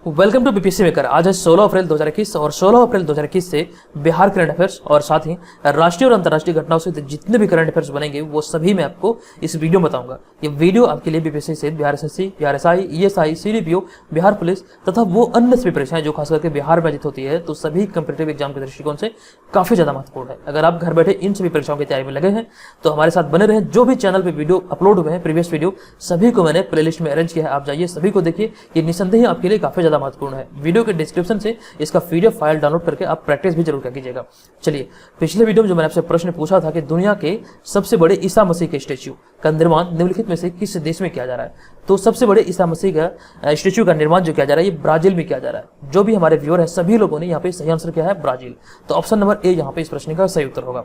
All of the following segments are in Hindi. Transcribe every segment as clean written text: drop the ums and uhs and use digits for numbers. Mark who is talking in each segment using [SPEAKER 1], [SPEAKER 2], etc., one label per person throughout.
[SPEAKER 1] Welcome to BPSC maker. आज है 16 अप्रैल 2021 और 16 अप्रैल 2021 से बिहार करंट अफेयर्स और साथ ही राष्ट्रीय और अंतर्राष्ट्रीय घटनाओं से जितने भी करंट अफेयर्स बनेंगे वो सभी मैं आपको इस वीडियो में बताऊंगा। ये वीडियो आपके लिए बीपीएससी से Bihar SSC, Bihar SI, ESI, CDPO, Bihar police तथा वो अन्य सभी परीक्षाएं जो खास करके बिहार में आयोजित होती है तो सभी कॉम्पिटिटिव एग्जाम के दृष्टिकोण से काफी ज्यादा महत्वपूर्ण है। अगर आप घर बैठे इन सभी परीक्षाओं की तैयारी में लगे हैं तो हमारे साथ बने रहे। जो भी चैनल पे वीडियो अपलोड हुए हैं प्रीवियस वीडियो सभी को मैंने प्लेलिस्ट में अरेंज किया है, आप जाइए सभी को देखिए। ये निसंदेह आपके लिए काफी ज्यादा महत्वपूर्ण है। वीडियो के डिस्क्रिप्शन से इसका पीडीएफ फाइल डाउनलोड करके आप प्रैक्टिस भी जरूर कर कीजिएगा। चलिए, पिछले वीडियो में जो मैंने आपसे प्रश्न पूछा था कि दुनिया के सबसे बड़े ईसा मसीह के स्टैच्यू का निर्माण निम्नलिखित में से किस देश में किया जा रहा है, तो सबसे बड़े ईसा मसीह का स्टैच्यू का निर्माण जो किया जा रहा है ये ब्राजील में किया जा रहा है। जो भी हमारे व्यूअर है सभी लोगों ने यहाँ पे सही आंसर किया है ब्राजील, तो ऑप्शन नंबर ए यहाँ पे इस प्रश्न का सही उत्तर होगा।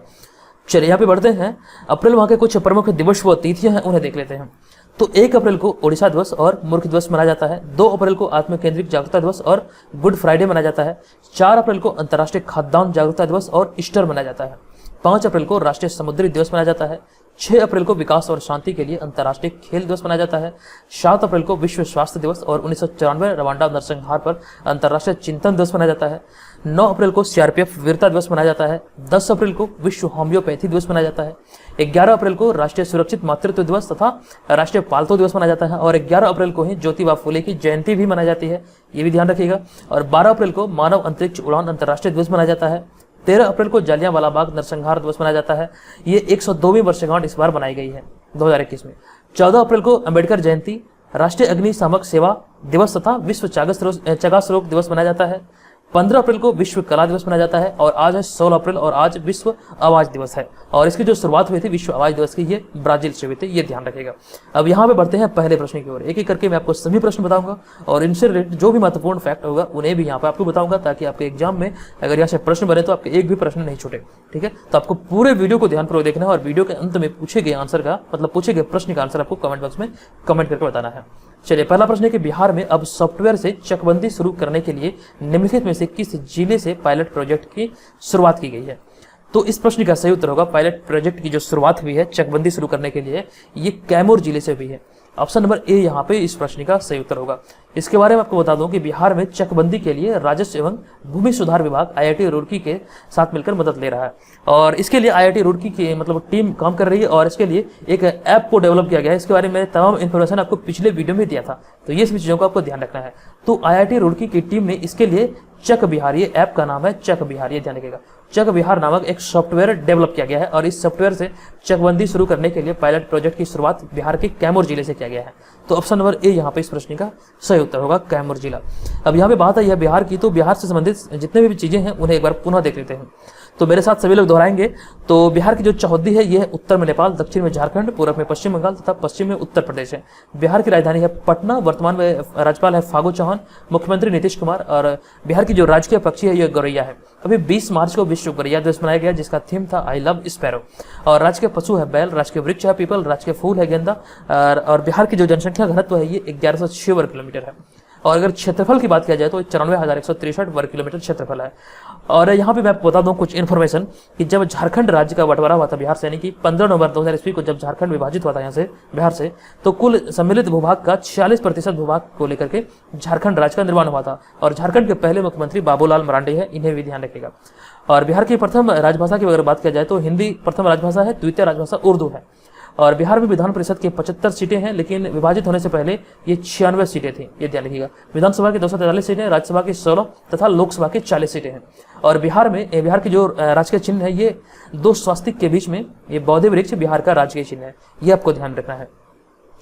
[SPEAKER 1] चलिए यहाँ पे बढ़ते हैं। अप्रैल माह के कुछ प्रमुख दिवस व तिथियां हैं उन्हें देख लेते हैं। तो 1 अप्रैल को ओडिशा दिवस और मूर्ख दिवस मनाया जाता है। 2 अप्रैल को आत्म केंद्रित जागरूकता दिवस और गुड फ्राइडे मनाया जाता है। 4 अप्रैल को अंतर्राष्ट्रीय खाद्यान्न जागरूकता दिवस और ईस्टर मनाया जाता है। 5 अप्रैल को राष्ट्रीय समुद्री दिवस मनाया जाता है। 6 अप्रैल को विकास और शांति के लिए अंतर्राष्ट्रीय खेल दिवस मनाया जाता है। 7 अप्रैल को विश्व स्वास्थ्य दिवस और 1994 रवांडा नरसंहार पर अंतर्राष्ट्रीय चिंतन दिवस मनाया जाता है। 9 अप्रैल को सीआरपीएफ वीरता दिवस मनाया जाता है। 10 अप्रैल को विश्व होम्योपैथी दिवस मनाया जाता है। 11 अप्रैल को राष्ट्रीय सुरक्षित मातृत्व दिवस तथा राष्ट्रीय पालतू दिवस मनाया जाता है और 11 अप्रैल को ही ज्योतिबा फुले की जयंती भी मनाई जाती है, ये भी ध्यान रखिएगा। और 12 अप्रैल को मानव अंतरिक्ष उड़ान अंतर्राष्ट्रीय दिवस मनाया जाता है। 13 अप्रैल को जालियांवाला बाग नरसंहार दिवस मनाया जाता है। ये 102वीं वर्षगांठ इस बार बनाई गई है 2021 में। 14 अप्रैल को अंबेडकर जयंती, राष्ट्रीय अग्निशामक सेवा दिवस तथा विश्व चगास रोग दिवस मनाया जाता है। 15 अप्रैल को विश्व कला दिवस मनाया जाता है और आज है 16 अप्रैल और आज विश्व आवाज दिवस है। और इसकी जो शुरुआत हुई थी विश्व आवाज दिवस की ये ब्राजील से हुई थी, ये ध्यान रखिएगा। अब यहाँ पे बढ़ते हैं पहले प्रश्न की ओर। एक एक करके मैं आपको सभी प्रश्न बताऊंगा और इनसे रिलेटेड जो भी महत्वपूर्ण फैक्ट होगा उन्हें भी यहाँ पे आपको बताऊंगा ताकि आपके एग्जाम में अगर यहाँ से प्रश्न बने तो आपके एक भी प्रश्न नहीं छूटे। ठीक है, तो आपको पूरे वीडियो को ध्यानपूर्वक देखना है और वीडियो के अंत में पूछे गए आंसर का मतलब पूछे गए प्रश्न का आंसर आपको कमेंट बॉक्स में कमेंट करके बताना है। चलिए, पहला प्रश्न है कि बिहार में अब सॉफ्टवेयर से चकबंदी शुरू करने के लिए निम्नलिखित में से किस जिले से पायलट प्रोजेक्ट की शुरुआत की गई है। तो इस प्रश्न का सही उत्तर होगा पायलट प्रोजेक्ट की जो शुरुआत हुई है चकबंदी शुरू करने के लिए ये कैमूर जिले से हुई है। ऑप्शन नंबर ए यहाँ पे इस प्रश्न का सही उत्तर होगा। इसके बारे में आपको बता दूं कि बिहार में चकबंदी के लिए राजस्व एवं भूमि सुधार विभाग आईआईटी रुड़की के साथ मिलकर मदद ले रहा है और इसके लिए आईआईटी रुड़की की मतलब टीम काम कर रही है और इसके लिए एक ऐप को डेवलप किया गया है। इसके बारे में तमाम इन्फॉर्मेशन आपको पिछले वीडियो में दिया था, तो ये सभी चीजों को आपको ध्यान रखना है। तो आईआईटी रुड़की की टीम ने इसके लिए चक बिहार, ये ऐप का नाम है चक बिहार, ये ध्यान रखिएगा। चक बिहार नामक एक सॉफ्टवेयर डेवलप किया गया है और इस सॉफ्टवेयर से चकबंदी शुरू करने के लिए पायलट प्रोजेक्ट की शुरुआत बिहार के कैमूर जिले से किया गया है। तो ऑप्शन नंबर ए यहाँ पे इस प्रश्न का सही उत्तर होगा कैमूर जिला। अब यहाँ पे बात है यह बिहार की, तो बिहार से संबंधित जितने भी चीजें हैं उन्हें एक बार पुनः देख लेते हैं। तो मेरे साथ सभी लोग दोहराएंगे। तो बिहार की जो चौहद्दी है यह उत्तर में नेपाल, दक्षिण में झारखंड, पूर्व में पश्चिम बंगाल तथा पश्चिम में उत्तर प्रदेश है। बिहार की राजधानी है पटना, वर्तमान में राज्यपाल है फागू चौहान, मुख्यमंत्री नीतीश कुमार और बिहार की जो राजकीय पक्षी है यह गौरैया है। अभी 20 मार्च को विश्व गौरैया दिवस मनाया गया जिसका थीम था आई लव स्पैरो। और राजकीय पशु है बैल, राजकीय वृक्ष है पीपल, राजकीय फूल है गेंदा और बिहार की जो जनसंख्या घनत्व है ये 1106 वर्ग किलोमीटर है। और अगर क्षेत्रफल की बात किया जाए तो 94,163 वर्ग किलोमीटर क्षेत्रफल है। और यहाँ पे मैं बता दूं कुछ इन्फॉर्मेशन कि जब झारखंड राज्य का बंटवारा हुआ था बिहार से, यानी कि 15 नवंबर 2000 ईस्वी को जब झारखंड विभाजित हुआ था यहाँ से बिहार से, तो कुल सम्मिलित भूभाग का 46% भूभाग को लेकर के झारखंड राज्य का निर्माण हुआ था। और झारखंड के पहले मुख्यमंत्री बाबूलाल मरांडी है, इन्हें भी ध्यान रखिएगा। और बिहार की प्रथम राजभाषा की अगर बात किया जाए तो हिंदी प्रथम राजभाषा है, द्वितीय राजभाषा उर्दू है। और बिहार में विधान परिषद की 75 सीटें हैं, लेकिन विभाजित होने से पहले ये 96 सीटें थी, ये ध्यान रखिएगा। विधानसभा की 243 सीटें, राज्यसभा की 16 तथा लोकसभा की 40 सीटें हैं। और बिहार की जो राजकीय चिन्ह है ये 2 स्वास्तिक के बीच में ये बौद्ध वृक्ष बिहार का राजकीय चिन्ह है, ये आपको ध्यान रखना है।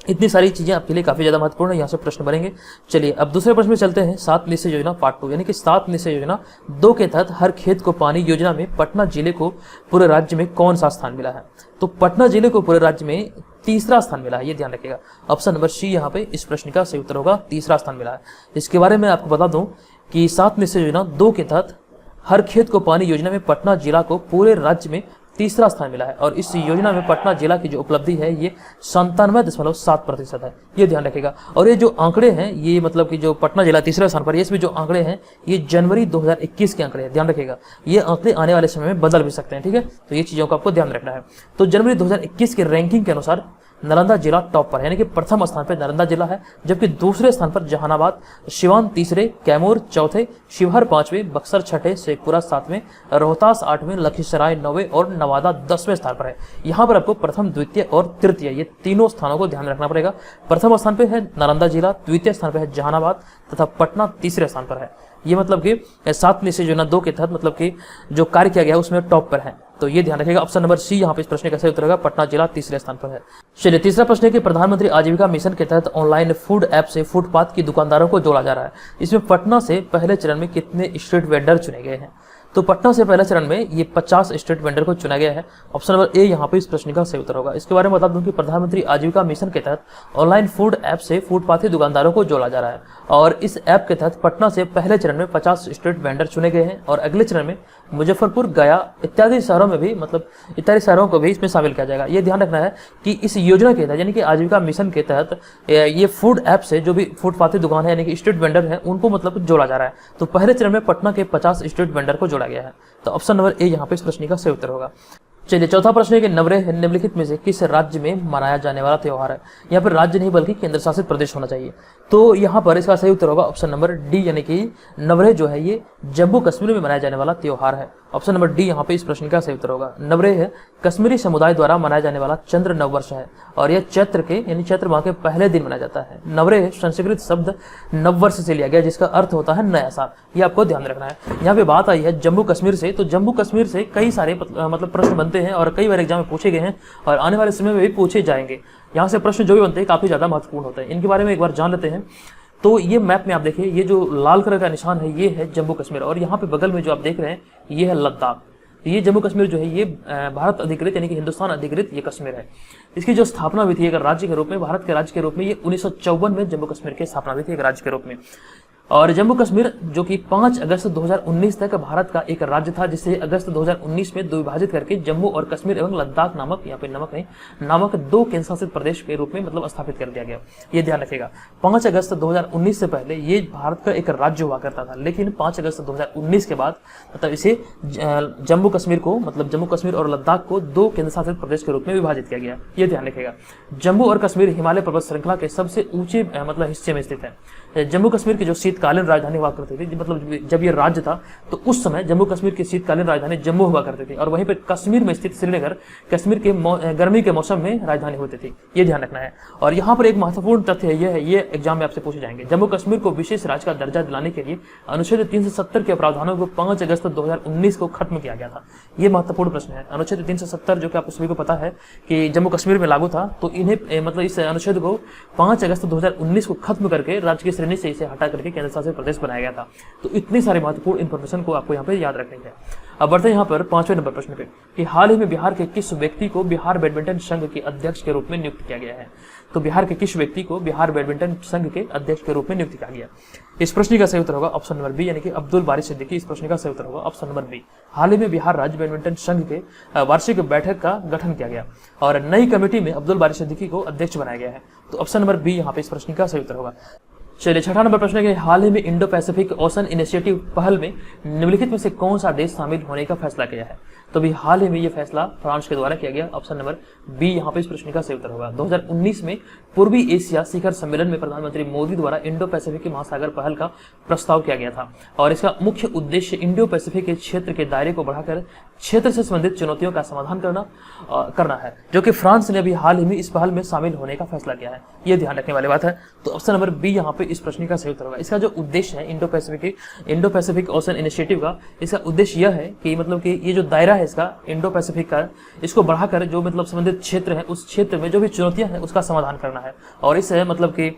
[SPEAKER 1] इतनी सारी चीजें आपके लिए काफी ज्यादा महत्वपूर्ण है, यहाँ से प्रश्न बनेंगे। चलिए अब दूसरे प्रश्न में चलते हैं। 7 निश्चय योजना पार्ट 2, यानी कि 7 निश्चय योजना 2 के तहत हर खेत को पानी योजना में पटना जिले को पूरे राज्य में कौन सा स्थान मिला है। तो पटना जिले को पूरे राज्य में तीसरा स्थान मिला है, ये ध्यान रखिएगा। ऑप्शन नंबर सी यहाँ पे इस प्रश्न का सही उत्तर होगा, तीसरा स्थान मिला है। इसके बारे में आपको बता दूं कि 7 निश्चय योजना 2 के तहत हर खेत को पानी योजना में पटना जिला को पूरे राज्य में तीसरा स्थान मिला है और इस योजना में पटना जिला की जो उपलब्धि है ये 97.7% है, ये ध्यान रखेगा। और ये जो आंकड़े हैं ये मतलब कि जो पटना जिला तीसरे स्थान पर, इसमें जो आंकड़े हैं ये जनवरी 2021 के आंकड़े हैं, ध्यान रखेगा। ये आंकड़े आने वाले समय में बदल भी सकते हैं, ठीक है, तो ये चीजों का आपको ध्यान रखना है। तो जनवरी 2021 के रैंकिंग के अनुसार नालंदा जिला टॉप पर है, यानी कि प्रथम स्थान पर नालंदा जिला है, जबकि दूसरे स्थान पर जहानाबाद, सिवान तीसरे, कैमूर चौथे, शिवहर पांचवें, बक्सर छठे, शेखपुरा सातवें, रोहतास आठवें, लखीसराय नौवें और नवादा 10वें स्थान पर है। यहाँ पर आपको प्रथम, द्वितीय और तृतीय ये तीनों स्थानों को ध्यान रखना पड़ेगा। प्रथम स्थान पर है नालंदा जिला, द्वितीय स्थान पर है जहानाबाद तथा पटना तीसरे स्थान पर है। ये मतलब कि 7 में से जो ना 2 के तहत मतलब कि जो कार्य किया गया है उसमें टॉप पर है, तो ये ध्यान रखिएगा। ऑप्शन नंबर सी यहाँ पे इस प्रश्न का सही उत्तर होगा, पटना जिला तीसरे स्थान पर है। चलिए तीसरा प्रश्न है कि प्रधानमंत्री आजीविका मिशन के तहत ऑनलाइन फूड ऐप से फुटपाथ की दुकानदारों को जोड़ा जा रहा है। इसमें पटना से पहले चरण में कितने स्ट्रीट वेंडर चुने गए हैं? तो पटना से पहले चरण में ये 50 स्ट्रीट वेंडर को चुना गया है। ऑप्शन नंबर ए यहाँ पे इस प्रश्न का सही उत्तर होगा। इसके बारे में बता दूं कि प्रधानमंत्री आजीविका मिशन के तहत ऑनलाइन फूड ऐप से फुटपाथी दुकानदारों को जोड़ा जा रहा है और इस ऐप के तहत पटना से पहले चरण में 50 स्ट्रीट वेंडर चुने गए हैं और अगले चरण में मुजफ्फरपुर, गया इत्यादि शहरों में भी मतलब इत्यादि शहरों को भी इसमें शामिल किया जाएगा। ये ध्यान रखना है कि इस योजना के तहत यानी कि आजीविका मिशन के तहत ये फूड ऐप से जो भी फुटपाथी दुकान है यानी कि स्ट्रीट वेंडर है उनको मतलब जोड़ा जा रहा है। तो पहले चरण में पटना के 50 स्ट्रीट वेंडर को जोड़ा गया है। तो ऑप्शन नंबर ए यहाँ पे इस प्रश्न का सही उत्तर होगा। चलिए चौथा प्रश्न है कि नवरेह निम्नलिखित में से किस राज्य में मनाया जाने वाला त्योहार है? यहाँ पर राज्य नहीं बल्कि केंद्र शासित प्रदेश होना चाहिए। तो यहाँ पर इसका सही उत्तर होगा ऑप्शन नंबर डी, यानी कि नवरेह जो है ये जम्मू कश्मीर में मनाया जाने वाला त्योहार है। ऑप्शन नंबर डी यहाँ पे इस प्रश्न का सही उत्तर होगा। नवरेह कश्मीरी समुदाय द्वारा मनाया जाने वाला चंद्र नववर्ष है और यह चैत्र के यानी चैत्र माह के पहले दिन मनाया जाता है। नवरेह संस्कृत शब्द नववर्ष से लिया गया जिसका अर्थ होता है नया साल, ये आपको ध्यान रखना है। यहाँ पे बात आई है जम्मू कश्मीर से, तो जम्मू कश्मीर से कई सारे मतलब प्रश्न बनते हैं और कई बार एग्जाम में पूछे गए हैं और आने वाले समय में भी पूछे जाएंगे। यहाँ से प्रश्न जो भी बनते हैं काफी ज्यादा महत्वपूर्ण होते हैं, इनके बारे में एक बार जान लेते हैं। तो ये मैप में आप देखिए ये जो लाल कलर का निशान है ये है जम्मू कश्मीर और यहाँ पे बगल में जो आप देख रहे हैं ये है लद्दाख। ये जम्मू कश्मीर जो है ये भारत अधिकृत यानी कि हिंदुस्तान अधिकृत ये कश्मीर है। इसकी जो स्थापना हुई थी एक राज्य के रूप में, भारत के राज्य के रूप में, ये 1954 में जम्मू कश्मीर की स्थापना हुई थी एक राज्य के रूप में। और जम्मू कश्मीर जो कि 5 अगस्त 2019 तक भारत का एक राज्य था, जिसे अगस्त 2019 में विभाजित करके जम्मू और कश्मीर एवं लद्दाख नामक, यहाँ पे नमक नहीं, नामक 2 केंद्र शासित प्रदेश के रूप में मतलब स्थापित कर दिया गया। ये ध्यान रखिएगा। 5 अगस्त 2019 से पहले ये भारत का एक राज्य हुआ करता था, लेकिन 5 अगस्त 2019 के बाद मतलब इसे जम्मू कश्मीर को मतलब जम्मू कश्मीर और लद्दाख को 2 केंद्र शासित प्रदेश के रूप में विभाजित किया गया। ये ध्यान रखिएगा। जम्मू और कश्मीर हिमालय पर्वत श्रृंखला के सबसे ऊंचे मतलब हिस्से में स्थित है। जम्मू कश्मीर की जो शीतकालीन राजधानी हुआ करती थी, मतलब जब ये राज्य था तो उस समय जम्मू कश्मीर की शीतकालीन राजधानी जम्मू हुआ करती थी और वहीं पर कश्मीर में स्थित श्रीनगर कश्मीर के गर्मी के मौसम में राजधानी होती थी। ये ध्यान रखना है। और यहाँ पर एक महत्वपूर्ण तथ्य ये एग्जाम में आपसे पूछे जाएंगे। जम्मू कश्मीर को विशेष राज्य का दर्जा दिलाने के लिए अनुच्छेद 370 के प्रावधानों को 5 अगस्त 2019 को खत्म किया गया था। ये महत्वपूर्ण प्रश्न है। अनुच्छेद 370 जो कि आप सभी को पता है कि जम्मू कश्मीर में लागू था, तो इन्हें मतलब इस अनुच्छेद को 5 अगस्त 2019 को खत्म करके राज्य की श्रेणी से इसे हटा करके केंद्र शासित प्रदेश बनाया गया था। तो इतनी सारे महत्वपूर्ण इन्फॉर्मेशन को आपको यहाँ पे याद रखनी है। अब बढ़ते हैं यहाँ पर 5वें नंबर प्रश्न पे कि हाल ही में बिहार के किस व्यक्ति को बिहार बैडमिंटन संघ के अध्यक्ष के रूप में नियुक्त किया गया है? तो बिहार के किस व्यक्ति को बिहार बैडमिंटन संघ के अध्यक्ष के रूप में नियुक्त किया गया? इस प्रश्न का सही उत्तर होगा ऑप्शन नंबर बी, यानी कि अब्दुल बारी सिद्दीकी। इस प्रश्न का सही उत्तर होगा ऑप्शन नंबर बी। हाल ही में बिहार राज्य बैडमिंटन संघ के वार्षिक बैठक का गठन किया गया और नई कमेटी में अब्दुल बारी सिद्दीकी को अध्यक्ष बनाया गया है। तो ऑप्शन नंबर बी यहाँ पे इस प्रश्न का सही उत्तर होगा। चलिए 6वां नंबर प्रश्न है कि हाल ही में इंडो पैसिफिक ओशन इनिशिएटिव पहल में निम्नलिखित में से कौन सा देश शामिल होने का फैसला किया है? तो भी हाल ही में ये फैसला फ्रांस के द्वारा किया गया। ऑप्शन नंबर बी यहाँ पे इस प्रश्न का सही उत्तर होगा। 2019 में पूर्वी एशिया शिखर सम्मेलन में प्रधानमंत्री मोदी द्वारा इंडो पैसिफिक महासागर पहल का प्रस्ताव किया गया था और इसका मुख्य उद्देश्य इंडो पैसिफिक के क्षेत्र के दायरे को बढ़ाकर क्षेत्र से संबंधित चुनौतियों का समाधान करना है, जो कि फ्रांस ने अभी हाल ही में इस पहल में शामिल होने का फैसला किया है। ये ध्यान रखने वाली बात है। तो ऑप्शन नंबर बी यहाँ पे इस प्रश्न का सही उत्तर होगा। इसका जो उद्देश्य है इंडो पैसिफिक ओशन इनिशिएटिव का, इसका उद्देश्य यह है कि मतलब कि ये जो दायरा है इसका इंडो पैसिफिक का, इसको बढ़ाकर जो मतलब संबंधित क्षेत्र है उस क्षेत्र में जो भी चुनौतियां हैं उसका समाधान करना है। और इस मतलब कि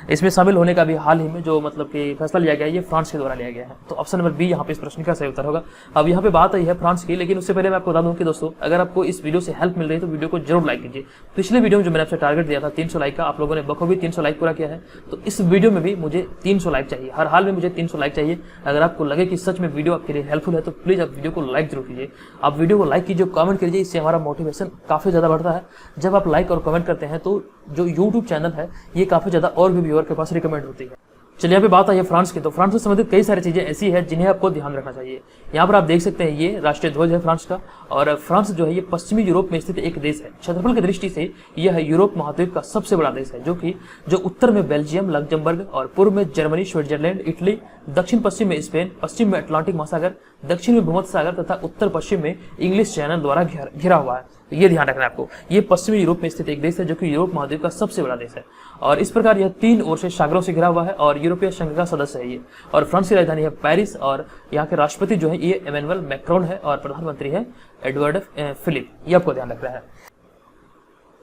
[SPEAKER 1] इसमें शामिल होने का भी हाल ही में जो मतलब कि फैसला लिया गया है ये फ्रांस के द्वारा लिया गया है। तो ऑप्शन नंबर बी यहाँ पे इस प्रश्न का सही उत्तर होगा। अब यहाँ पे बात आई है फ्रांस की, लेकिन उससे पहले मैं आपको बता दूं कि दोस्तों अगर आपको इस वीडियो से हेल्प मिल रही है तो वीडियो को जरूर लाइक कीजिए। पिछले वीडियो में जो मैंने आपसे टारगेट दिया था 300 लाइक का, आप लोगों ने बखूबी 300 लाइक पूरा किया है। तो इस वीडियो में भी मुझे 300 लाइक चाहिए, हर हाल में मुझे 300 लाइक चाहिए। अगर आपको लगे कि सच में वीडियो आपके लिए हेल्पफुल है तो प्लीज आप वीडियो को लाइक जरूर कीजिए। आप वीडियो को लाइक कीजिए, कमेंट कीजिए, इससे हमारा मोटिवेशन काफी ज्यादा बढ़ता है। जब आप लाइक और कमेंट करते हैं तो जो यूट्यूब चैनल है ये काफी ज्यादा और भी व्यूअर के पास रिकमेंड होती है। चलिए यहाँ पे बात आई है फ्रांस की। तो फ्रांस से संबंधित कई सारी चीजें ऐसी है जिन्हें आपको ध्यान रखना चाहिए। यहाँ पर आप देख सकते हैं ये राष्ट्रीय ध्वज है फ्रांस का, और फ्रांस जो है ये पश्चिमी यूरोप में स्थित एक देश है। क्षेत्रफल की दृष्टि से यह यूरोप महाद्वीप का सबसे बड़ा देश है, जो उत्तर में बेल्जियम, लग्जमबर्ग और पूर्व में जर्मनी, स्विट्जरलैंड, इटली, दक्षिण पश्चिम में स्पेन, पश्चिम में अटलांटिक महासागर, दक्षिण में भूमध्य सागर तथा उत्तर पश्चिम में इंग्लिश चैनल द्वारा घिरा हुआ है। तो ये ध्यान रखना है आपको। ये पश्चिमी यूरोप में स्थित एक देश है जो कि यूरोप महाद्वीप का सबसे बड़ा देश है, और इस प्रकार यह 3 ओर से सागरों से घिरा हुआ है और यूरोपीय संघ का सदस्य है ये। और फ्रांस की राजधानी है पेरिस, और यहाँ के राष्ट्रपति जो है ये इमैनुअल मैक्रोन है, और प्रधानमंत्री है एडवर्ड फिलिप। ये आपको ध्यान रखना है।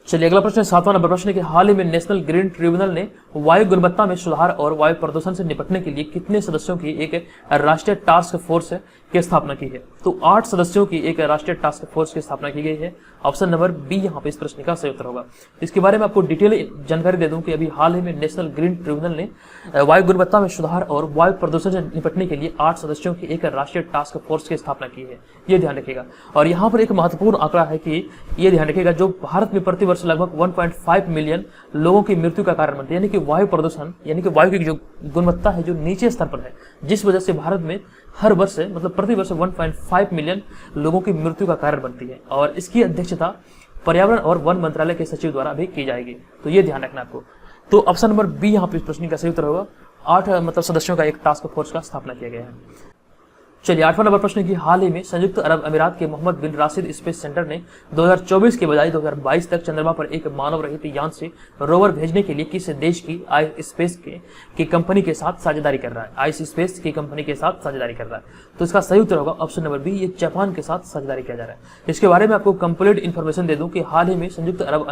[SPEAKER 1] चलिए अगला प्रश्न 7वां नंबर प्रश्न है कि हाल ही में नेशनल ग्रीन ट्रिब्यूनल ने वायु गुणवत्ता में सुधार और वायु प्रदूषण से निपटने के लिए कितने सदस्यों की एक राष्ट्रीय टास्क फोर्स की स्थापना की है? तो 8 सदस्यों की एक राष्ट्रीय टास्क फोर्स की स्थापना की गई है। ऑप्शन नंबर बी यहाँ पे इस प्रश्न का सही उत्तर होगा। इसके बारे में आपको डिटेल जानकारी दे दूं कि अभी हाल ही में नेशनल ग्रीन ट्रिब्यूनल ने वायु गुणवत्ता में सुधार और वायु प्रदूषण से निपटने के लिए 8 सदस्यों की एक राष्ट्रीय टास्क फोर्स की स्थापना की है। ये ध्यान रखिएगा। और यहाँ पर एक महत्वपूर्ण आंकड़ा है कि ये ध्यान रखिएगा, जो भारत में प्रति वर्ष लगभग 1.5 मिलियन लोगों की मृत्यु का कारण बनती है, यानी कि वायु प्रदूषण, यानी कि वायु की जो गुणवत्ता है जो नीचे स्तर पर है, जिस वजह से भारत में हर वर्ष मतलब प्रति वर्ष 1.5 मिलियन लोगों की मृत्यु का कारण बनती है। और इसकी अध्यक्षता पर्यावरण और वन मंत्रालय के सचिव द्वारा भी की जाएगी। तो ये ध्यान रखना आपको। तो ऑप्शन नंबर बी यहाँ पे इस प्रश्न का सही उत्तर होगा। 8 मतलब सदस्यों का एक टास्क फोर्स का स्थापना किया गया है। चलिए 8वां नंबर प्रश्न की हाल ही में संयुक्त अरब अमीरात के मोहम्मद बिन राशिद स्पेस सेंटर ने 2024 के बजाय 2022 तक चंद्रमा पर एक मानव रहित यान से रोवर भेजने के लिए किस देश की आइस स्पेस की कंपनी के साथ साझेदारी कर रहा है? आइस स्पेस की कंपनी के साथ साझेदारी कर रहा है। तो इसका सही उत्तर होगा ऑप्शन नंबर बी, ये जापान के साथ साझेदारी किया जा रहा है। इसके बारे में आपको कंप्लीट इन्फॉर्मेशन दे दूं कि हाल ही में संयुक्त अरब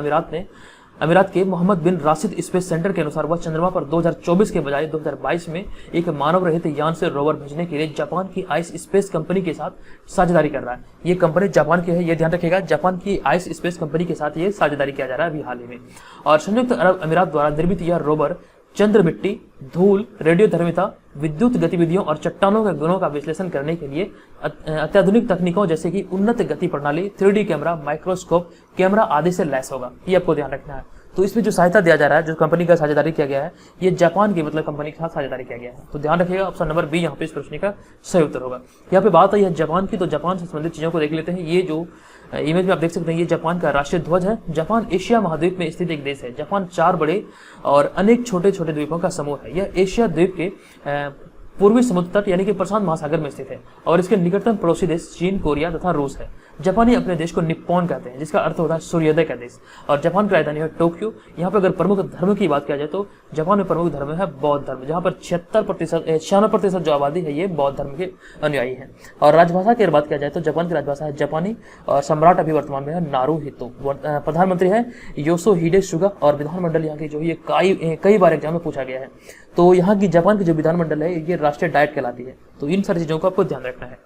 [SPEAKER 1] अमीरात के मोहम्मद बिन राशिद स्पेस सेंटर के अनुसार वह चंद्रमा पर 2024 के बजाय 2022 में एक मानव रहित यान से रोवर भेजने के लिए जापान की आइस स्पेस कंपनी के साथ साझेदारी कर रहा है। ये कंपनी जापान की है, ये ध्यान रखिएगा। जापान की आइस स्पेस कंपनी के साथ ये साझेदारी किया जा रहा है अभी हाल ही में। और संयुक्त अरब अमीरात द्वारा निर्मित यह रोवर चंद्र मिट्टी, धूल, रेडियोधर्मिता, विद्युत गतिविधियों और चट्टानों के गुणों का विश्लेषण करने के लिए अत्याधुनिक तकनीकों जैसे कि उन्नत गति प्रणाली, 3D कैमरा, माइक्रोस्कोप कैमरा आदि से लैस होगा। ये आपको ध्यान रखना है। तो इसमें जो सहायता दिया जा रहा है, जो कंपनी का साझेदारी किया गया है, ये जापान की मतलब कंपनी के साथ साझेदारी किया गया है। तो ध्यान रखिएगा, ऑप्शन नंबर बी यहाँ पे इस प्रश्न का सही उत्तर होगा। यहाँ पे बात आई है जापान की, तो जापान से संबंधित चीजों को देख लेते हैं। ये जो इमेज में आप देख सकते हैं, ये जापान का राष्ट्रीय ध्वज है। जापान एशिया महाद्वीप में स्थित एक देश है। जापान 4 बड़े और अनेक छोटे छोटे द्वीपों का समूह है। यह एशिया द्वीप के पूर्वी समुद्र तट यानी कि प्रशांत महासागर में स्थित है, और इसके निकटतम पड़ोसी देश चीन, कोरिया तथा रूस है। जापानी अपने देश को निप्पॉन कहते हैं, जिसका अर्थ होता है सूर्योदय का देश। और जापान की राजधानी है टोक्यो। यहाँ पे अगर प्रमुख धर्म की बात किया जाए तो जापान में प्रमुख धर्म है बौद्ध धर्म, जहाँ पर 96% जो आबादी है ये बौद्ध धर्म के अनुयायी है। और राजभाषा की बात किया जाए तो जापान की राजभाषा है जापानी, और सम्राट अभी वर्तमान में है नारुहितो। प्रधानमंत्री है योशिहिडे सुगा, और विधानमंडल यहाँ की जो ये कई बार एग्जाम में पूछा गया है। तो यहाँ की जापान की जो विधानमंडल है ये राष्ट्रीय डाइट कहलाती है। तो इन सारी चीजों को आपको ध्यान रखना है।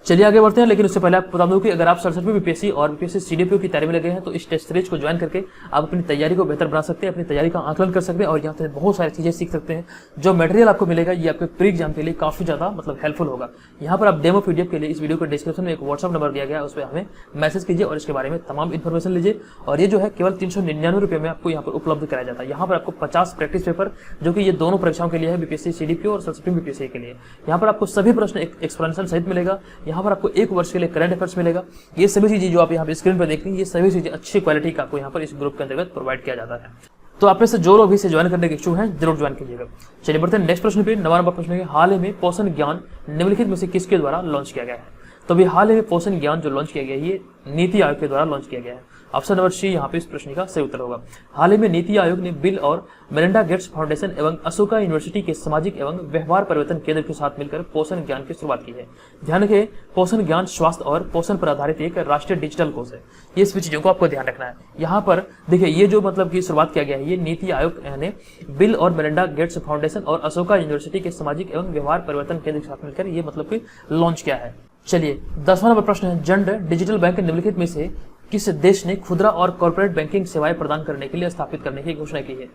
[SPEAKER 1] चलिए आगे बढ़ते हैं, लेकिन उससे पहले आपको बता दूं कि अगर आप 67वीं बीपीएससी और बीपीएससी सीडीपीओ की तैयारी में लगे हैं तो इस टेस्ट सीरीज को ज्वाइन करके आप अपनी तैयारी को बेहतर बना सकते हैं, अपनी तैयारी का आकलन कर सकते हैं, और यहाँ से बहुत सारी चीजें सीख सकते हैं। जो मटेरियल आपको मिलेगा ये आपके प्री एग्जाम के लिए काफी ज्यादा मतलब हेल्पफुल होगा। यहाँ पर आप डेमो पीडीएफ के लिए इस वीडियो के डिस्क्रिप्शन में एक व्हाट्सअप नंबर दिया गया है, उस पर हमें मैसेज कीजिए और इसके बारे में तमाम इन्फॉर्मेशन लीजिए। और ये जो है केवल 399 रुपये में आपको यहाँ पर उपलब्ध कराया जाता है। यहाँ पर आपको 50 प्रैक्टिस पेपर, जो कि ये दोनों परीक्षाओं के लिए है, बीपीएससी सीडीपीओ और 67वीं बीपीएससी के लिए। यहाँ पर आपको सभी प्रश्न एक्सप्लेनेशन सहित मिलेगा। यहाँ पर आपको 1 वर्ष के लिए करंट अफेयर्स मिलेगा। ये सभी चीजें जो आप यहाँ पे स्क्रीन पर देख रहे हैं, ये सभी चीजें अच्छी क्वालिटी का आपको यहाँ पर इस ग्रुप के अंतर्गत प्रोवाइड किया जाता है। तो आप में से जो लोग भी इसे ज्वाइन करने के इच्छुक हैं जरूर ज्वाइन कीजिएगा। चलिए बढ़ते हैं नेक्स्ट प्रश्न पे। 9वां नंबर प्रश्न है, हाल ही में पोषण ज्ञान निम्नलिखित में से किसके द्वारा लॉन्च किया गया है? तो अभी हाल ही में पोषण ज्ञान जो लॉन्च किया गया है ये नीति आयोग के द्वारा लॉन्च किया गया है। ऑप्शन नंबर सी यहाँ पे इस प्रश्न का सही उत्तर होगा। हाल ही में नीति आयोग ने बिल और मेलिंडा गेट्स फाउंडेशन एवं अशोका यूनिवर्सिटी के सामाजिक एवं व्यवहार परिवर्तन केंद्र के साथ मिलकर पोषण ज्ञान की शुरुआत की है। ध्यान रखें, पोषण ज्ञान स्वास्थ्य और पोषण पर आधारित एक राष्ट्रीय डिजिटल कोर्स है। ये सभी चीजों को आपको ध्यान रखना है। यहाँ पर देखिए, ये जो मतलब की शुरुआत किया गया है, ये नीति आयोग ने बिल और मेलिंडा गेट्स फाउंडेशन और अशोका यूनिवर्सिटी के सामाजिक एवं व्यवहार परिवर्तन केंद्र के साथ मिलकर ये मतलब की लॉन्च किया है। चलिए 10वां नंबर प्रश्न है, जंड डिजिटल बैंक निम्नलिखित में से किस देश ने खुदरा और कॉर्पोरेट बैंकिंग सेवाएं प्रदान करने के लिए स्थापित करने की घोषणा की है?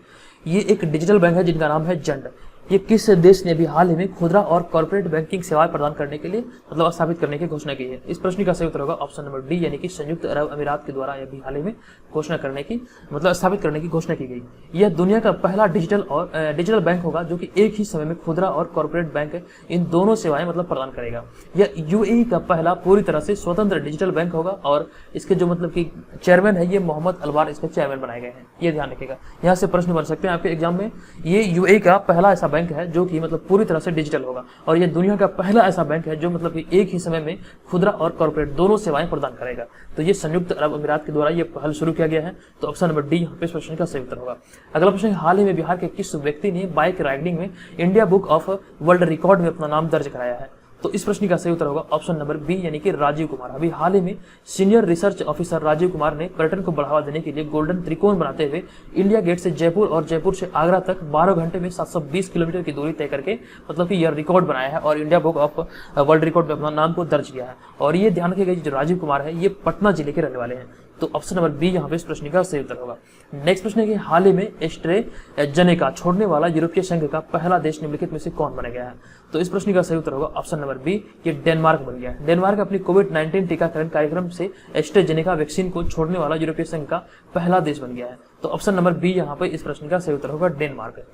[SPEAKER 1] ये एक डिजिटल बैंक है जिनका नाम है जंड। ये किस देश ने भी हाल ही में खुदरा और कॉर्पोरेट बैंकिंग सेवाएं प्रदान करने के लिए मतलब स्थापित करने की घोषणा की है? इस प्रश्न का सही उत्तर होगा ऑप्शन नंबर डी, यानी कि संयुक्त अरब अमीरात के द्वारा यह भी हाल ही में घोषणा करने की मतलब स्थापित करने की घोषणा की गई। यह दुनिया का पहला डिजिटल बैंक होगा जो कि एक ही समय में खुदरा और कॉर्पोरेट बैंक इन दोनों सेवाएं मतलब प्रदान करेगा। यह यूएई का पहला पूरी तरह से स्वतंत्र डिजिटल बैंक होगा और इसके जो मतलब कि चेयरमैन है ये मोहम्मद अलवार इसके चेयरमैन बनाए गए हैं। ये ध्यान रखिएगा, यहाँ से प्रश्न बन सकते हैं आपके एग्जाम में। ये यूएई का पहला ऐसा बैंक है जो कि मतलब पूरी तरह से डिजिटल होगा और ये दुनिया का पहला ऐसा बैंक है जो मतलब कि एक ही समय में खुदरा और कॉर्पोरेट दोनों सेवाएं प्रदान करेगा। तो ये संयुक्त अरब अमीरात के द्वारा ये पहल शुरू किया गया है। तो ऑप्शन नंबर डी यहाँ पे इस प्रश्न का सही उत्तर होगा। अगला प्रश्न, हाल ही में बिहार के किस व्यक्ति ने बाइक राइडिंग में India book of world record में अपना नाम दर्ज कराया है? तो इस प्रश्न का सही उत्तर होगा ऑप्शन नंबर बी, यानी कि राजीव कुमार। अभी हाल ही में senior research officer Rajiv Kumar ने पर्यटन को बढ़ावा देने के लिए गोल्डन त्रिकोण बनाते हुए इंडिया गेट से जयपुर और जयपुर से आगरा तक 12 घंटे में 720 किलोमीटर की दूरी तय करके मतलब कि यह रिकॉर्ड बनाया है और India book of world record में अपना नाम को दर्ज किया है। और ये ध्यान रखिएगा जो राजीव कुमार है ये पटना जिले के रहने वाले हैं। तो ऑप्शन नंबर बी यहाँ पे इस प्रश्न का सही उत्तर होगा। नेक्स्ट प्रश्न है कि हाल ही में एस्ट्रेजेनेका छोड़ने वाला यूरोपीय संघ का पहला देश निम्नलिखित में से कौन बन गया है? तो इस प्रश्न का सही उत्तर होगा ऑप्शन नंबर बी, ये डेनमार्क बन गया है। डेनमार्क अपनी कोविड-19 टीकाकरण कार्यक्रम से एस्ट्रेजेनेका वैक्सीन को छोड़ने वाला यूरोपीय संघ का पहला देश बन गया है। तो ऑप्शन नंबर बी यहाँ पे इस प्रश्न का सही उत्तर होगा डेनमार्क।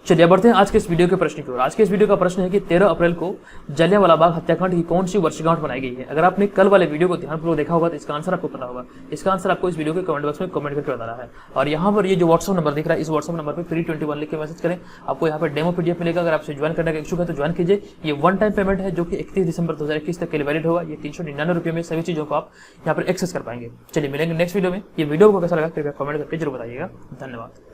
[SPEAKER 1] चलिए बढ़ते हैं आज के इस वीडियो के प्रश्न की ओर। आज के इस वीडियो का प्रश्न है कि 13 अप्रैल को जलियांवाला बाग हत्याकांड की कौन सी वर्षगांठ बनाई गई है? अगर आपने कल वाले वीडियो को ध्यानपूर्वक देखा होगा तो इसका आंसर आपको पता होगा। इसका आंसर आपको इस वीडियो के कमेंट बॉक्स में कमेंट करके बताना है। और यहाँ पर ये जो व्हाट्सअप नंबर दिख रहा है इस व्हाट्सअप नंबर पर फ्री 21 लिख के मैसेज करें, आपको यहाँ पर डेमो पीडीएफ मिलेगा। अगर आपसे ज्वाइन करने का इच्छुक है तो ज्वाइन कीजिए। ये वन टाइम पेमेंट है जो कि 31 दिसंबर 2021 तक के लिए वैलिड होगा। ये 399 रुपये में सभी चीजों को आप यहाँ पर एक्सेस कर पाएंगे। चलिए मिलेंगे नेक्स्ट वीडियो में। ये वीडियो को कैसा लगा कृपया कमेंट करके जरूर बताइएगा। धन्यवाद।